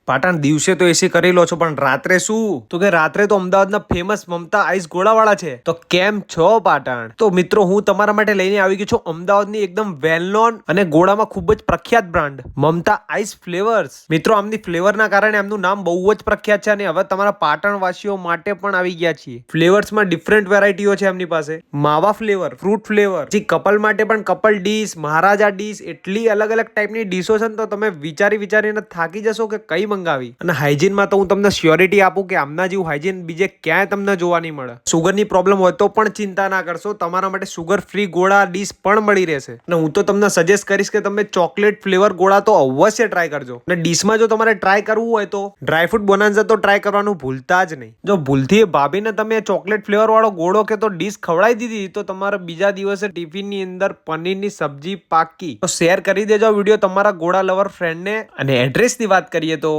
પાટણ દિવસે તો એસી કરી લો છો પણ રાત્રે શું? તો કે રાત્રે તો અમદાવાદના ફેમસ મમતા આઈસ ગોળાવાળા છે. તો કેમ છો પાટણ? તો મિત્રો હું તમારા માટે લઈને આવી ગયો છું અમદાવાદની એકદમ વેલ નોન અને ગોળામાં ખૂબ જ પ્રખ્યાત બ્રાન્ડ મમતા આઈસ ફ્લેવર્સ. મિત્રો આમની ફ્લેવરના કારણે આમનું નામ બહુ જ પ્રખ્યાત છે અને હવે તમારા પાટણ વાસીઓ માટે પણ આવી ગયા છીએ. ફ્લેવર્સમાં ડિફરન્ટ વેરાયટીઓ છે એમની પાસે. માવા ફ્લેવર, ફ્રૂટ ફ્લેવર, જે કપલ માટે પણ કપલ ડીશ, મહારાજા ડીશ, એટલી અલગ અલગ ટાઈપની ડીશો છે ને તો તમે વિચારીને થાકી જશો કે કઈ મંગાવી. અને હાઇજીનમાં તો હું તમને શ્યોરિટી આપું કે આમના જેવું હાઇજીન બીજે ક્યાંય તમને જોવા નહીં મળે. સુગરની પ્રોબ્લેમ હોય તો પણ ચિંતા ના કરશો, તમારા માટે સુગર ફ્રી ગોળા ડીશ પણ મળી રહેશે. અને હું તો તમને સજેસ્ટ કરીશ કે તમે ચોકલેટ ફ્લેવર ગોળા તો અવશ્ય ટ્રાય કરજો. અને ડીશમાં જો તમારે ટ્રાય કરવું હોય તો ડ્રાયફ્રૂટ બોનાન્ઝા તો ટ્રાય કરવાનું ભૂલતા જ નહીં. જો ભૂલથી ભાભીને તમે ચોકલેટ ફ્લેવર વાળો ગોળો કે તો ડીશ ખવડાવી દીધી તો તમારા બીજા દિવસે ટિફિનની અંદર પનીરની સબ્જી પાકી. તો શેર કરી દેજો વિડીયો તમારા ગોળા લવર ફ્રેન્ડને. અને એડ્રેસની વાત કરીએ તો